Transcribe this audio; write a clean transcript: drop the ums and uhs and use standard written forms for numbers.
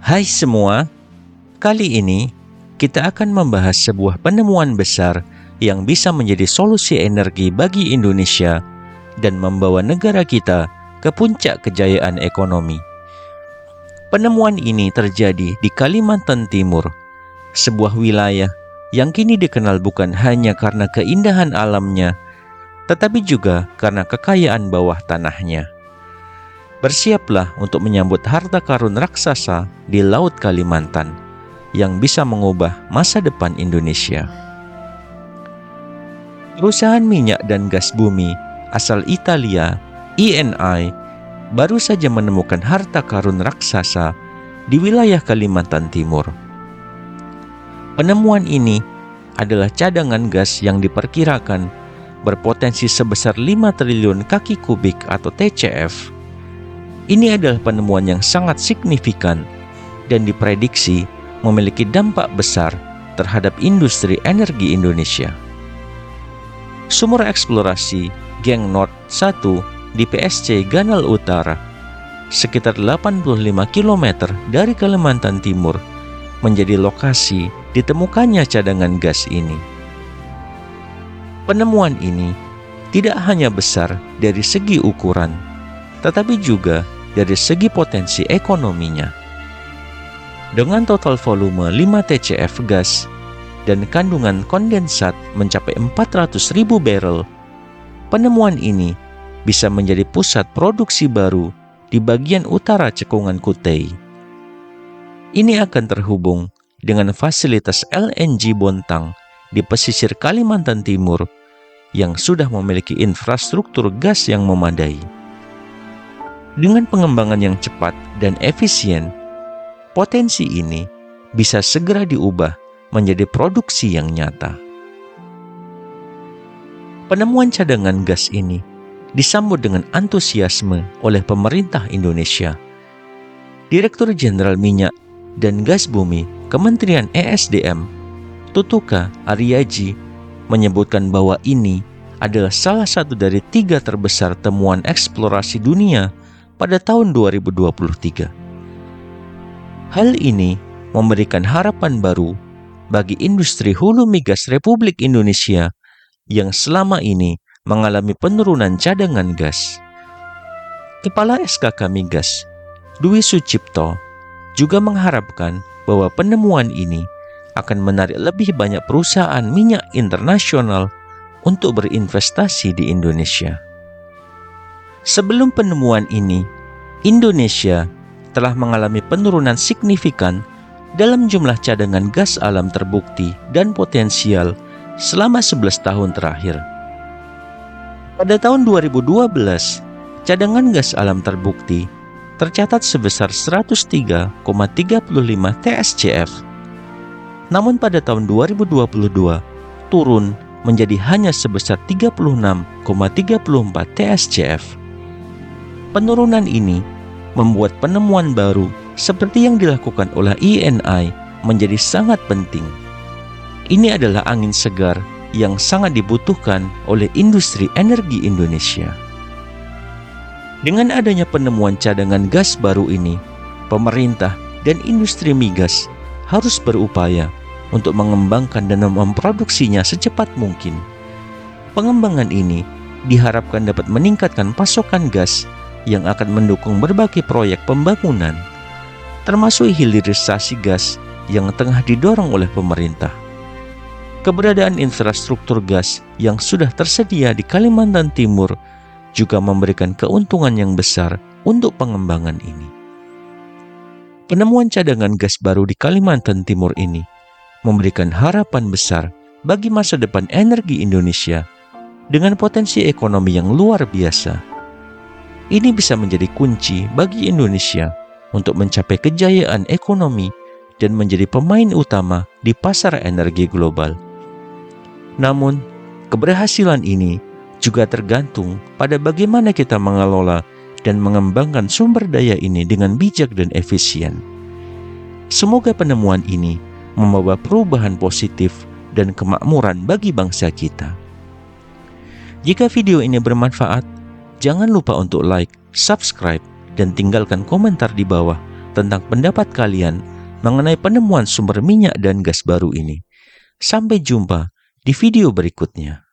Hai semua, kali ini kita akan membahas sebuah penemuan besar yang bisa menjadi solusi energi bagi Indonesia dan membawa negara kita ke puncak kejayaan ekonomi. Penemuan ini terjadi di Kalimantan Timur, sebuah wilayah yang kini dikenal bukan hanya karena keindahan alamnya, tetapi juga karena kekayaan bawah tanahnya. Bersiaplah untuk menyambut harta karun raksasa di Laut Kalimantan yang bisa mengubah masa depan Indonesia. Perusahaan minyak dan gas bumi asal Italia, ENI, baru saja menemukan harta karun raksasa di wilayah Kalimantan Timur. Penemuan ini adalah cadangan gas yang diperkirakan berpotensi sebesar 5 triliun kaki kubik atau TCF. Ini adalah penemuan yang sangat signifikan dan diprediksi memiliki dampak besar terhadap industri energi Indonesia. Sumur eksplorasi Geng Nord 1 di PSC Ganal Utara, sekitar 85 km dari Kalimantan Timur, menjadi lokasi ditemukannya cadangan gas ini. Penemuan ini tidak hanya besar dari segi ukuran, tetapi juga dari segi potensi ekonominya. Dengan total volume 5 TCF gas dan kandungan kondensat mencapai 400.000 barrel, penemuan ini bisa menjadi pusat produksi baru di bagian utara Cekungan Kutei. Ini akan terhubung dengan fasilitas LNG Bontang di pesisir Kalimantan Timur yang sudah memiliki infrastruktur gas yang memadai. Dengan pengembangan yang cepat dan efisien, potensi ini bisa segera diubah menjadi produksi yang nyata. Penemuan cadangan gas ini disambut dengan antusiasme oleh pemerintah Indonesia. Direktur Jenderal Minyak dan Gas Bumi Kementerian ESDM, Tutuka Ariyaji, menyebutkan bahwa ini adalah salah satu dari 3 terbesar temuan eksplorasi dunia pada tahun 2023. Hal ini memberikan harapan baru bagi industri hulu migas Republik Indonesia yang selama ini mengalami penurunan cadangan gas. Kepala SKK Migas, Dwi Sucipto, juga mengharapkan bahwa penemuan ini akan menarik lebih banyak perusahaan minyak internasional untuk berinvestasi di Indonesia. Sebelum penemuan ini, Indonesia telah mengalami penurunan signifikan dalam jumlah cadangan gas alam terbukti dan potensial selama 11 tahun terakhir. Pada tahun 2012, cadangan gas alam terbukti tercatat sebesar 103,35 TSCF. Namun pada tahun 2022 turun menjadi hanya sebesar 36,34 TSCF. Penurunan ini membuat penemuan baru seperti yang dilakukan oleh ENI menjadi sangat penting. Ini adalah angin segar yang sangat dibutuhkan oleh industri energi Indonesia. Dengan adanya penemuan cadangan gas baru ini, pemerintah dan industri migas harus berupaya untuk mengembangkan dan memproduksinya secepat mungkin. Pengembangan ini diharapkan dapat meningkatkan pasokan gas yang akan mendukung berbagai proyek pembangunan, termasuk hilirisasi gas yang tengah didorong oleh pemerintah. Keberadaan infrastruktur gas yang sudah tersedia di Kalimantan Timur juga memberikan keuntungan yang besar untuk pengembangan ini. Penemuan cadangan gas baru di Kalimantan Timur ini memberikan harapan besar bagi masa depan energi Indonesia dengan potensi ekonomi yang luar biasa. Ini bisa menjadi kunci bagi Indonesia untuk mencapai kejayaan ekonomi dan menjadi pemain utama di pasar energi global. Namun, keberhasilan ini juga tergantung pada bagaimana kita mengelola dan mengembangkan sumber daya ini dengan bijak dan efisien. Semoga penemuan ini membawa perubahan positif dan kemakmuran bagi bangsa kita. Jika video ini bermanfaat, jangan lupa untuk like, subscribe, dan tinggalkan komentar di bawah tentang pendapat kalian mengenai penemuan sumber minyak dan gas baru ini. Sampai jumpa di video berikutnya.